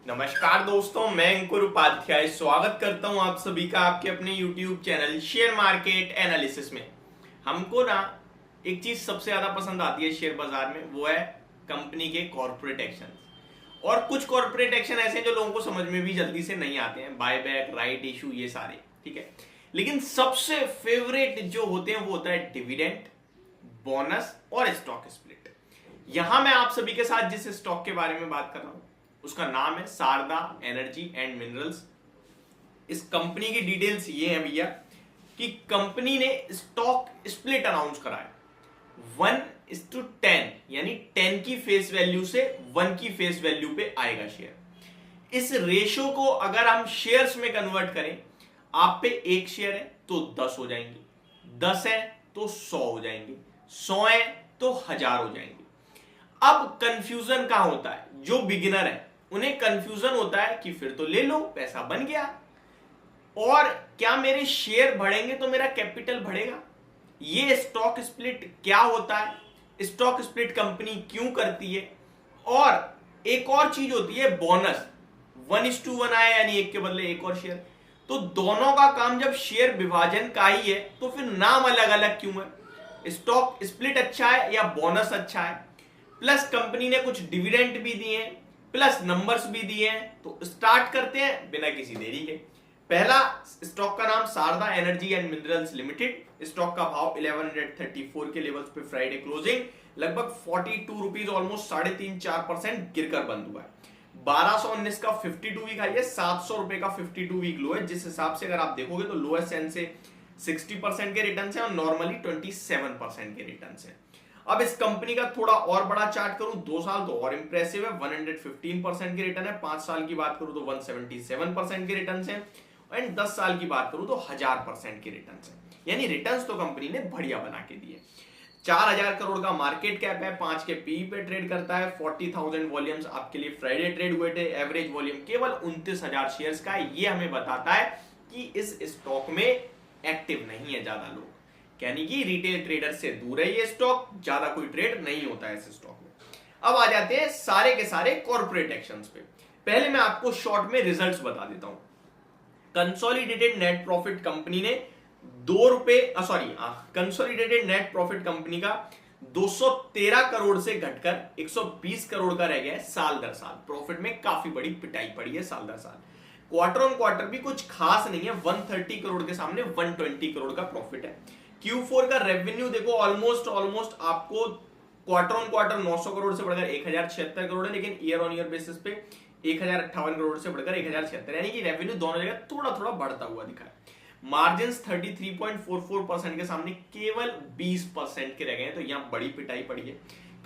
नमस्कार दोस्तों, मैं अंकुर उपाध्याय स्वागत करता हूं आप सभी का आपके अपने YouTube channel share market analysis में। हमको ना एक चीज सबसे ज्यादा पसंद आती है शेयर बाजार में, वो है कंपनी के कॉर्पोरेट एक्शन। और कुछ कॉर्पोरेट एक्शन ऐसे हैं जो लोगों को समझ में भी जल्दी से नहीं आते हैं, बायबैक, राइट इशू, ये सारे, ठीक है। लेकिन सबसे फेवरेट जो होते हैं वो होता है डिविडेंड, बोनस और स्टॉक स्प्लिट। यहां मैं आप सभी के साथ जिस स्टॉक के बारे में बात कर रहा हूं उसका नाम है शारदा एनर्जी एंड मिनरल्स। इस कंपनी की डिटेल्स ये है भैया कि कंपनी ने स्टॉक स्प्लिट अनाउंस करा है 1:10, यानी 10 की फेस वैल्यू से 1 की फेस वैल्यू पे आएगा शेयर। इस रेशो को अगर हम शेयर्स में कन्वर्ट करें, आप पे एक शेयर है तो 10 हो जाएंगे, 10 है तो 100 हो जाएंगे, 100 है तो 1000 हो जाएंगे। अब कंफ्यूजन कहां होता है? जो बिगिनर है उन्हें कंफ्यूजन होता है कि फिर तो ले लो, पैसा बन गया, और क्या मेरे शेयर बढ़ेंगे तो मेरा कैपिटल बढ़ेगा? ये स्टॉक स्प्लिट क्या होता है, स्टॉक स्प्लिट कंपनी क्यों करती है? और एक और चीज होती है बोनस, 1:1 आया यानी एक के बदले एक और शेयर। तो दोनों का काम जब शेयर विभाजन का ही है तो फिर नाम अलग अलग क्यों है? स्टॉक स्प्लिट अच्छा है या बोनस अच्छा है? प्लस कंपनी ने कुछ डिविडेंड भी दिए हैं, प्लस नंबर्स भी दिए हैं। तो स्टार्ट करते हैं बिना किसी देरी के। पहला स्टॉक का नाम Sharda energy and minerals limited. Stock का भाव 1134 के लेवल्स पे फ्राइडे क्लोजिंग लगभग 42 रुपीज, ऑलमोस्ट 3.5-4% गिरकर बंद हुआ है। 1219 का 52 वीक हाई है, 700 रुपए का 52 वीक लो है। जिस हिसाब से अगर आप देखोगे तो लोएस्ट एंड से 60% के रिटर्न है और नॉर्मली 27% के रिटर्न है। अब इस कंपनी का थोड़ा और बड़ा चार्ट करूं, 2 साल तो और इंप्रेसिव है, 115% के रिटर्न है। 5 साल की बात करूं तो 177% के रिटर्न है, एंड 10 साल की बात करूं तो 1000% के रिटर्न है। यानी रिटर्न्स तो कंपनी ने बढ़िया बना के दिए। 4000 करोड़ का मार्केट कैप है, 5 के पीई पे ट्रेड करता है, 40,000 वॉल्यूम्स आपके लिए फ्राइडे ट्रेड हुए थे, एवरेज वॉल्यूम केवल 29,000 शेयर्स का है। ये हमें बताता है कि इस स्टॉक में एक्टिव नहीं है ज्यादा लोग, यानी कि रिटेल ट्रेडर से दूर है ये स्टॉक, ज्यादा कोई ट्रेड नहीं होता है इस स्टॉक में। अब आ जाते हैं सारे के सारे कॉर्पोरेट एक्शंस पे। पहले मैं आपको शॉर्ट में रिजल्ट्स बता देता हूं। कंसोलिडेटेड नेट प्रॉफिट कंपनी ने कंसोलिडेटेड नेट प्रॉफिट कंपनी का 213 करोड़ से घटकर 120 करोड़ का रह गया है साल दर साल। प्रॉफिट में काफी बड़ी पिटाई पड़ी है साल दर साल। क्वार्टर ऑन क्वार्टर भी कुछ खास नहीं है, 130 करोड़ के सामने 120 करोड़ का प्रॉफिट है। Q4 का रेवेन्यू देखो, ऑलमोस्ट आपको क्वार्टर ऑन क्वार्टर 900 करोड़ से बढ़कर 1076 करोड़ है, लेकिन ईयर ऑन ईयर बेसिस पे 1058 करोड़ से बढ़कर 1076, यानी कि रेवेन्यू दोनों जगह थोड़ा थोड़ा बढ़ता हुआ दिखा है। मार्जिन 33.44% के सामने केवल 20% के रह गए हैं, तो यहां बड़ी पिटाई पड़ी है।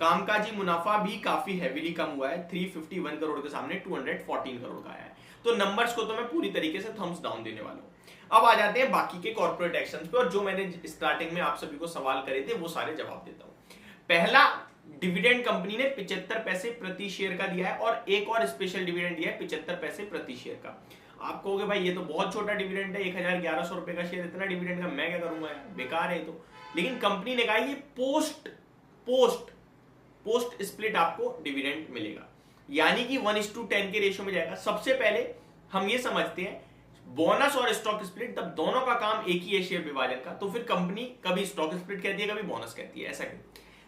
कामकाजी मुनाफा भी काफी हैवीली कम हुआ है, 351 करोड़ के सामने 214 करोड़ का आया है। तो नंबर्स को तो मैं पूरी तरीके से थम्स डाउन देने वाला हूं। अब आ जाते हैं बाकी के कॉर्पोरेट एक्शंस पे, और जो मैंने स्टार्टिंग में आप सभी को सवाल करे थे वो सारे जवाब देता हूं। पहला, डिविडेंड कंपनी ने 75 पैसे प्रति शेयर का दिया है, और एक और स्पेशल डिविडेंड दिया है 75 पैसे प्रति शेयर का। आप कहोगे भाई ये तो बहुत छोटा डिविडेंड है, 1100 रुपए का शेयर, इतना डिविडेंड का मैं क्या करूंगा यार, बेकार है तो। लेकिन कंपनी ने कहा ये पोस्ट स्प्लिट आपको डिविडेंड मिलेगा, यानी कि 1:10 के रेशियो में जाएगा। सबसे पहले हम ये समझते हैं बोनस और स्टॉक स्प्लिट, तब दोनों का काम एक ही है शेयर विभाजन का, तो फिर कंपनी कभी स्टॉक स्प्लिट कहती है कभी बोनस कहती है, ऐसा क्यों?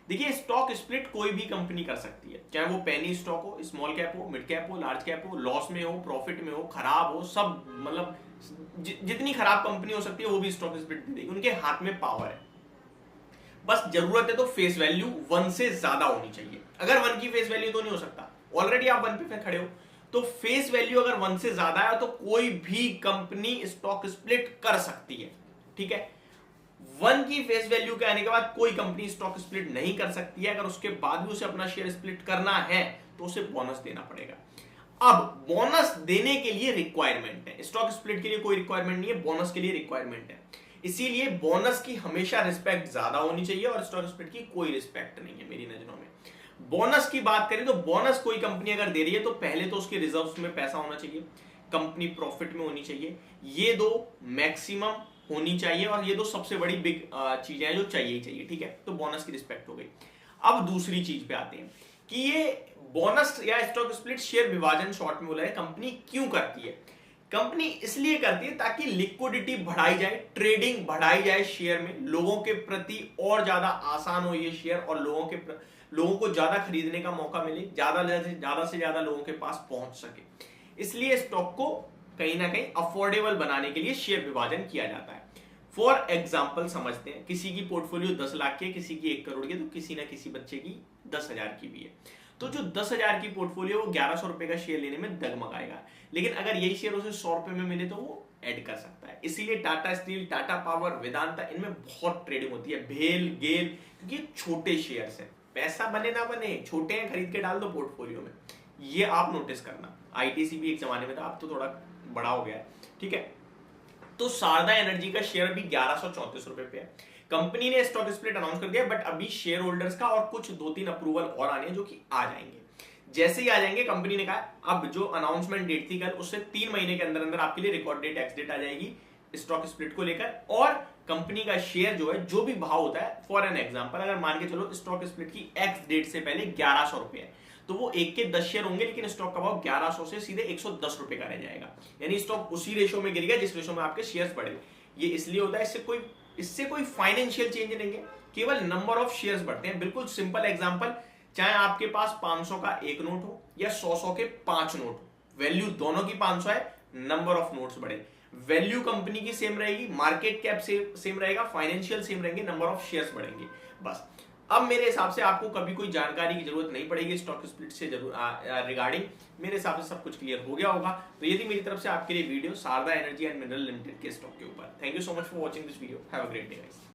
देखिए, स्टॉक स्प्लिट कोई भी कंपनी कर सकती है, चाहे वो पेनी स्टॉक हो, स्मॉल कैप हो, मिड कैप हो, लार्ज कैप हो, लॉस में हो, प्रॉफिट में हो, खराब हो, सब मतलब जितनी खराब कंपनी हो सकती है वो भी स्टॉक स्प्लिट दे देगी, उनके हाथ में पावर है। बस जरूरत है तो फेस वैल्यू 1 से ज्यादा होनी चाहिए। अगर 1 की फेस वैल्यू तो नहीं हो सकता, ऑलरेडी आप 1 पे खड़े हो, तो फेस वैल्यू अगर 1 से ज्यादा है तो कोई भी कंपनी स्टॉक स्प्लिट कर सकती है, ठीक है। 1 की फेस वैल्यू के आने के बाद कोई कंपनी स्टॉक स्प्लिट नहीं कर सकती है। अगर उसके बाद भी उसे अपना शेयर स्प्लिट करना है तो उसे बोनस देना पड़ेगा। अब बोनस देने के लिए रिक्वायरमेंट है, स्टॉक स्प्लिट के लिए कोई रिक्वायरमेंट नहीं है, बोनस के लिए रिक्वायरमेंट है। इसीलिए बोनस की हमेशा रिस्पेक्ट ज्यादा होनी चाहिए और स्टॉक स्प्लिट की कोई रिस्पेक्ट नहीं है मेरी नजरों में। बोनस की बात करें तो बोनस कोई कंपनी अगर दे रही है तो पहले तो उसके रिजर्व्स में पैसा होना चाहिए, कंपनी प्रॉफिट में होनी चाहिए, ये दो मैक्सिमम होनी चाहिए, और ये दो सबसे बड़ी बिग चीजें हैं जो चाहिए ही चाहिए, ठीक है। तो बोनस की रिस्पेक्ट हो गई। अब दूसरी चीज पे आते हैं कि ये बोनस या स्टॉक स्प्लिट शेयर विभाजन शॉर्ट में बोला है कंपनी क्यों करती है? कंपनी इसलिए करती है ताकि लिक्विडिटी बढ़ाई जाए, ट्रेडिंग बढ़ाई जाए शेयर में, लोगों के प्रति और ज्यादा आसान हो ये शेयर और लोगों को ज्यादा खरीदने का मौका मिले, ज्यादा से ज्यादा लोगों के पास पहुंच सके। इसलिए स्टॉक को कहीं ना कहीं अफोर्डेबल बनाने के लिए शेयर विभाजन किया जाता है। फॉर एग्जाम्पल समझते हैं, किसी की पोर्टफोलियो 10 लाख की है, किसी की 1 करोड़ की, तो किसी ना किसी बच्चे की 10,000 की भी है। तो जो 10,000 की पोर्टफोलियो वो 1100 रुपए का शेयर लेने में डगमगाएगा, लेकिन अगर यही शेयर उसे 100 रुपए में मिले तो वो ऐड कर सकता है। इसीलिए टाटा स्टील, टाटा पावर, वेदांता, इनमें बहुत ट्रेडिंग होती है, भेल, गेल, क्योंकि छोटे शेयर्स हैं, पैसा बने ना बने छोटे हैं, खरीद के डाल दो पोर्टफोलियो में। ये आप नोटिस करना। आईटीसी भी एक जमाने में था, अब तो थोड़ा बड़ा हो गया है, ठीक है। तो शारदा एनर्जी का शेयर अभी 1134 रुपए पे है। कंपनी ने स्टॉक स्प्लिट अनाउंस कर दिया, बट अभी शेयर होल्डर्स का और कुछ 2-3 अप्रूवल और आने हैं जो कि आ जाएंगे। जैसे ही आ जाएंगे, कंपनी ने कहा अब जो अनाउंसमेंट डेट थी कल, उससे 3 महीने के अंदर अंदर आपके लिए रिकॉर्ड डेट, एक्स डेट आ जाएगी स्टॉक स्प्लिट को लेकर। और कंपनी का शेयर जो है, जो भी भाव होता है, फॉर एन एग्जांपल अगर मान के चलो स्टॉक स्प्लिट की एक्स डेट से पहले 1100 रुपए है, तो वो 1 के 10 शेयर होंगे, लेकिन स्टॉक का भाव 1100 से सीधे 110 रुपए का रह जाएगा। यानी स्टॉक उसी रेशो में गिरेगा जिस रेशो में आपके शेयर्स बढ़े। ये इसलिए होता है, इससे कोई फाइनेंशियल चेंज नहीं है, केवल नंबर ऑफ शेयर्स बढ़ते हैं। बिल्कुल सिंपल एग्जांपल, चाहे आपके पास 500 का 1 नोट हो या 100 के 5 नोट हो, वैल्यू दोनों की 500 है, नंबर ऑफ नोट्स बढ़े, वैल्यू कंपनी की सेम रहेगी, मार्केट कैप सेम रहेगा, फाइनेंशियल सेम रहेंगे, नंबर ऑफ शेयर्स बढ़ेंगे, बस। अब मेरे हिसाब से आपको कभी कोई जानकारी की जरूरत नहीं पड़ेगी स्टॉक स्प्लिट से रिगार्डिंग। मेरे हिसाब से सब कुछ क्लियर हो गया होगा। तो ये थी मेरी तरफ से आपके लिए video Sharda energy and mineral limited के स्टॉक के ऊपर। Thank you so much for watching this video. Have a great day guys.